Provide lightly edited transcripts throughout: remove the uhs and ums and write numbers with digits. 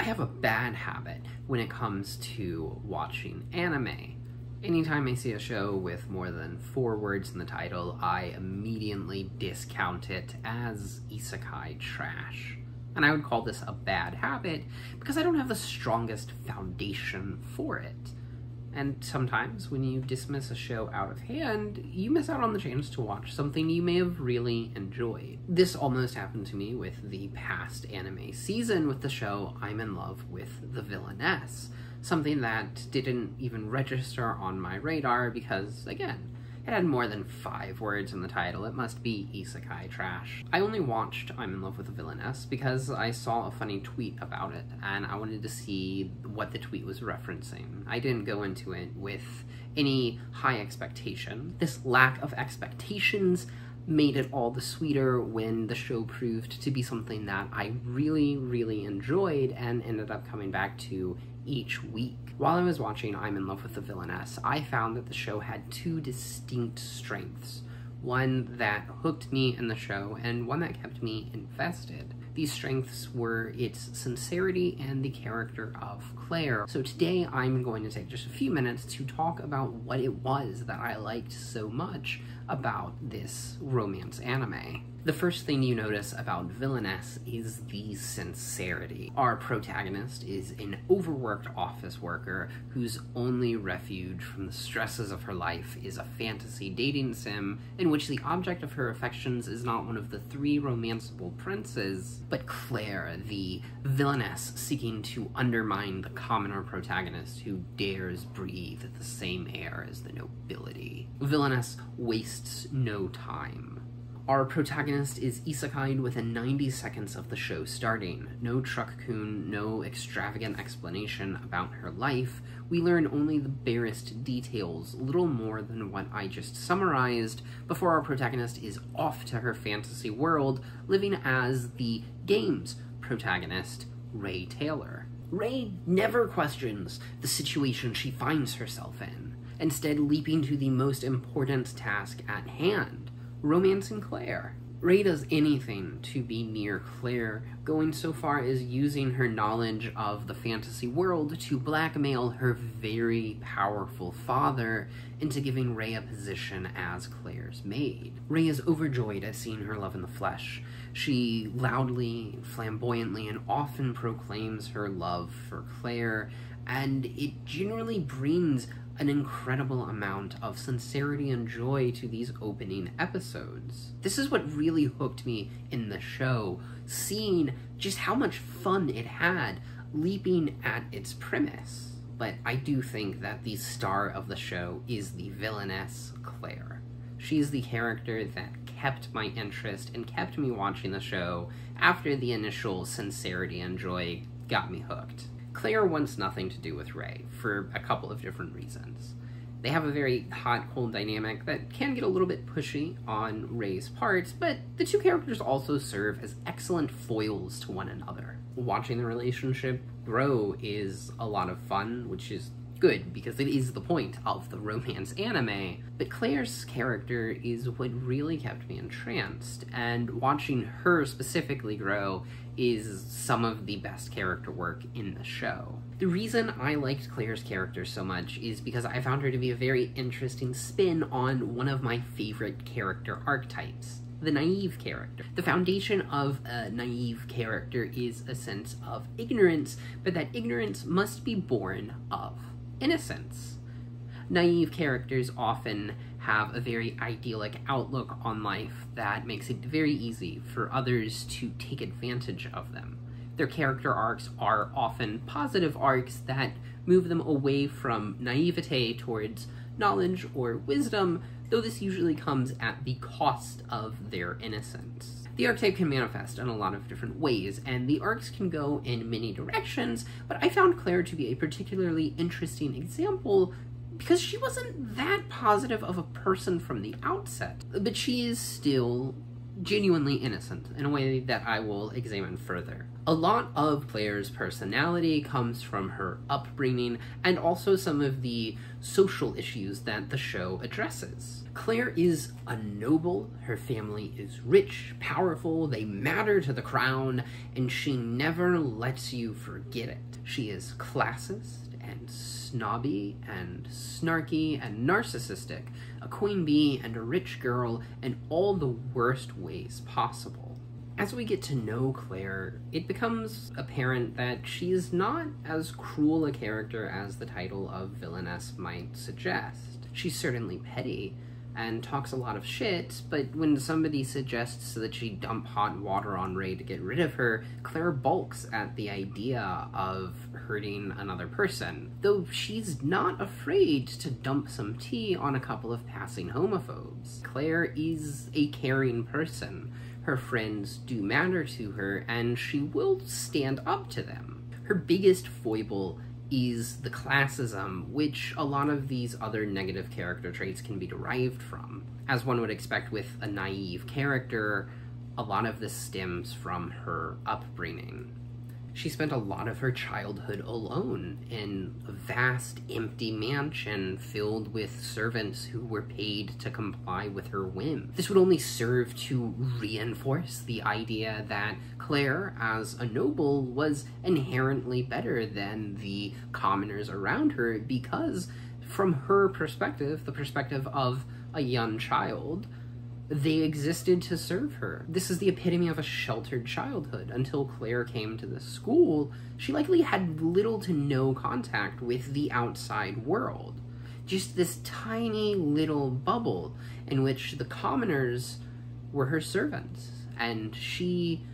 have a bad habit when it comes to watching anime. Anytime I see a show with more than 4 words in the title, I immediately discount it as isekai trash. And I would call this a bad habit because I don't have the strongest foundation for it. And sometimes when you dismiss a show out of hand, you miss out on the chance to watch something you may have really enjoyed. This almost happened to me with the past anime season with the show I'm in Love with the Villainess, something that didn't even register on my radar because, again, it had more than 5 words in the title. It must be isekai trash. I only watched I'm in Love with the Villainess because I saw a funny tweet about it, and I wanted to see what the tweet was referencing. I didn't go into it with any high expectation. This lack of expectations made it all the sweeter when the show proved to be something that I really, really enjoyed and ended up coming back to each week. While I was watching I'm in Love with the Villainess, I found that the show had 2 distinct strengths. One that hooked me in the show, and one that kept me invested. These strengths were its sincerity and the character of Claire. So today I'm going to take just a few minutes to talk about what it was that I liked so much about this romance anime. The first thing you notice about Villainess is the sincerity. Our protagonist is an overworked office worker whose only refuge from the stresses of her life is a fantasy dating sim in which the object of her affections is not one of the 3 romanceable princes, but Claire, the villainess seeking to undermine the commoner protagonist who dares breathe the same air as the nobility. Villainess wastes no time. Our protagonist is isekai'd within 90 seconds of the show starting. No truck-kun, no extravagant explanation about her life. We learn only the barest details, little more than what I just summarized, before our protagonist is off to her fantasy world, living as the game's protagonist, Ray Taylor. Ray never questions the situation she finds herself in, instead leaping to the most important task at hand: romancing Claire. Ray does anything to be near Claire, going so far as using her knowledge of the fantasy world to blackmail her very powerful father into giving Ray a position as Claire's maid. Ray is overjoyed at seeing her love in the flesh. She loudly, flamboyantly, and often proclaims her love for Claire, and it generally brings an incredible amount of sincerity and joy to these opening episodes. This is what really hooked me in the show, seeing just how much fun it had leaping at its premise. But I do think that the star of the show is the villainess, Claire. She's the character that kept my interest and kept me watching the show after the initial sincerity and joy got me hooked. Claire wants nothing to do with Ray, for a couple of different reasons. They have a very hot-cold dynamic that can get a little bit pushy on Ray's part, but the 2 characters also serve as excellent foils to one another. Watching the relationship grow is a lot of fun, which is good, because it is the point of the romance anime, but Claire's character is what really kept me entranced, and watching her specifically grow is some of the best character work in the show. The reason I liked Claire's character so much is because I found her to be a very interesting spin on one of my favorite character archetypes: the naive character. The foundation of a naive character is a sense of ignorance, but that ignorance must be born of innocence. Naive characters often have a very idyllic outlook on life that makes it very easy for others to take advantage of them. Their character arcs are often positive arcs that move them away from naivete towards knowledge or wisdom, though this usually comes at the cost of their innocence. The archetype can manifest in a lot of different ways, and the arcs can go in many directions, but I found Claire to be a particularly interesting example because she wasn't that positive of a person from the outset, but she is still genuinely innocent in a way that I will examine further. A lot of Claire's personality comes from her upbringing and also some of the social issues that the show addresses. Claire is a noble, her family is rich, powerful, they matter to the crown, and she never lets you forget it. She is classist and snobby and snarky and narcissistic, a queen bee and a rich girl in all the worst ways possible. As we get to know Claire, it becomes apparent that she is not as cruel a character as the title of Villainess might suggest. She's certainly petty and talks a lot of shit, but when somebody suggests that she dump hot water on Ray to get rid of her, Claire balks at the idea of hurting another person, though she's not afraid to dump some tea on a couple of passing homophobes. Claire is a caring person. Her friends do matter to her, and she will stand up to them. Her biggest foible is the classism, which a lot of these other negative character traits can be derived from. As one would expect with a naive character, a lot of this stems from her upbringing. She spent a lot of her childhood alone in a vast, empty mansion filled with servants who were paid to comply with her whim. This would only serve to reinforce the idea that Claire, as a noble, was inherently better than the commoners around her because, from her perspective, the perspective of a young child, they existed to serve her. This is the epitome of a sheltered childhood. Until Claire came to the school, she likely had little to no contact with the outside world. Just this tiny little bubble in which the commoners were her servants, and she,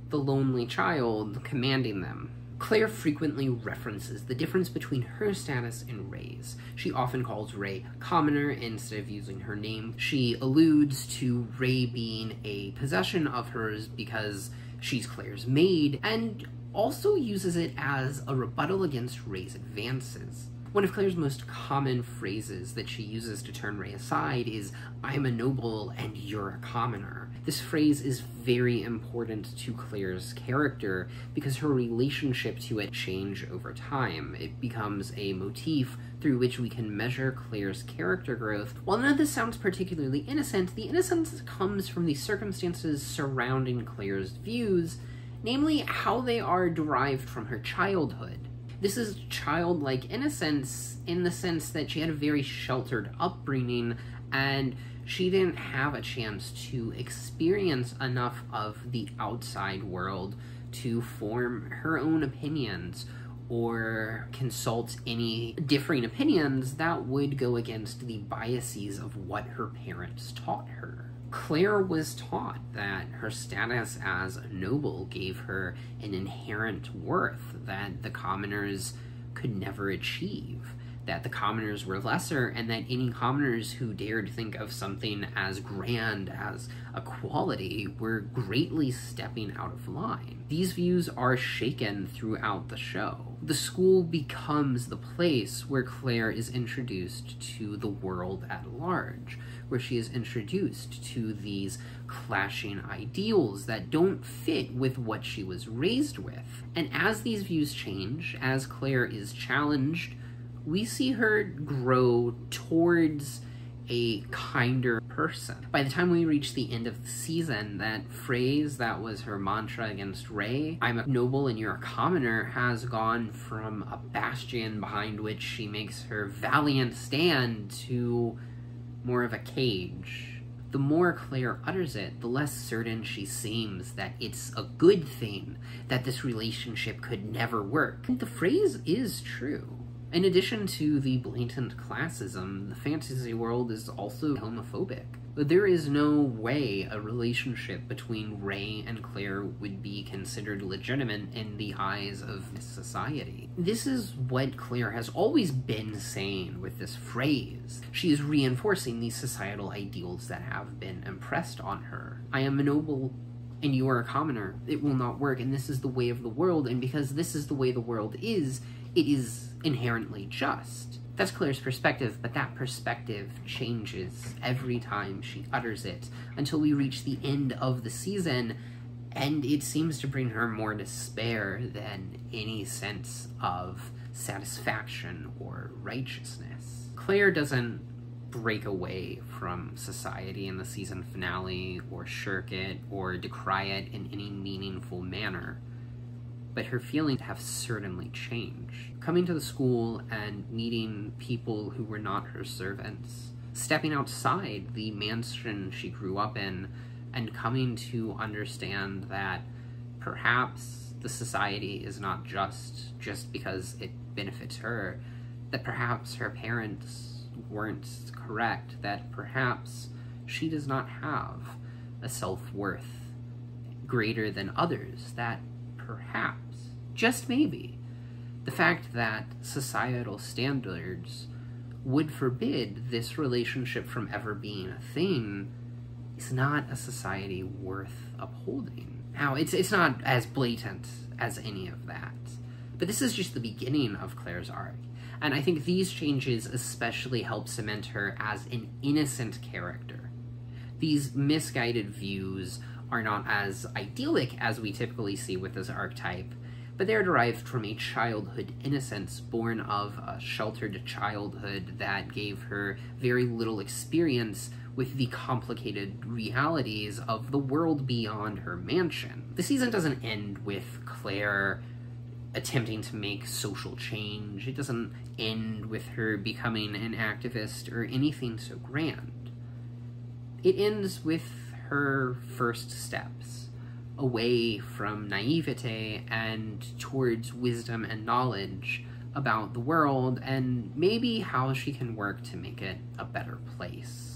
the lonely child, commanding them. Claire frequently references the difference between her status and Ray's. She often calls Ray commoner instead of using her name. She alludes to Ray being a possession of hers because she's Claire's maid, and also uses it as a rebuttal against Ray's advances. One of Claire's most common phrases that she uses to turn Ray aside is, "I'm a noble and you're a commoner." This phrase is very important to Claire's character because her relationship to it changes over time. It becomes a motif through which we can measure Claire's character growth. While none of this sounds particularly innocent, the innocence comes from the circumstances surrounding Claire's views, namely how they are derived from her childhood. This is childlike innocence in the sense that she had a very sheltered upbringing and she didn't have a chance to experience enough of the outside world to form her own opinions or consult any differing opinions that would go against the biases of what her parents taught her. Claire was taught that her status as a noble gave her an inherent worth that the commoners could never achieve, that the commoners were lesser, and that any commoners who dared think of something as grand as equality were greatly stepping out of line. These views are shaken throughout the show. The school becomes the place where Claire is introduced to the world at large, where she is introduced to these clashing ideals that don't fit with what she was raised with. And as these views change, as Claire is challenged, we see her grow towards a kinder person. By the time we reach the end of the season, that phrase that was her mantra against Ray, "I'm a noble and you're a commoner," has gone from a bastion behind which she makes her valiant stand to more of a cage. The more Claire utters it, the less certain she seems that it's a good thing, that this relationship could never work. And the phrase is true. In addition to the blatant classism, the fantasy world is also homophobic. But there is no way a relationship between Ray and Claire would be considered legitimate in the eyes of society. This is what Claire has always been saying with this phrase. She is reinforcing these societal ideals that have been impressed on her. I am a noble and you are a commoner. It will not work, and this is the way of the world, and because this is the way the world is, it is inherently just. That's Claire's perspective, but that perspective changes every time she utters it, until we reach the end of the season, And it seems to bring her more despair than any sense of satisfaction or righteousness. Claire doesn't break away from society in the season finale, or shirk it, or decry it in any meaningful manner, but her feelings have certainly changed. Coming to the school and meeting people who were not her servants, stepping outside the mansion she grew up in, and coming to understand that perhaps the society is not just because it benefits her, that perhaps her parents weren't correct, that perhaps she does not have a self-worth greater than others, that perhaps, just maybe, the fact that societal standards would forbid this relationship from ever being a thing is not a society worth upholding. Now, it's not as blatant as any of that, but this is just the beginning of Claire's arc, and I think these changes especially help cement her as an innocent character. These misguided views are not as idyllic as we typically see with this archetype, but they're derived from a childhood innocence born of a sheltered childhood that gave her very little experience with the complicated realities of the world beyond her mansion. The season doesn't end with Claire attempting to make social change. It doesn't end with her becoming an activist or anything so grand. It ends with her first steps away from naivete and towards wisdom and knowledge about the world, and maybe how she can work to make it a better place.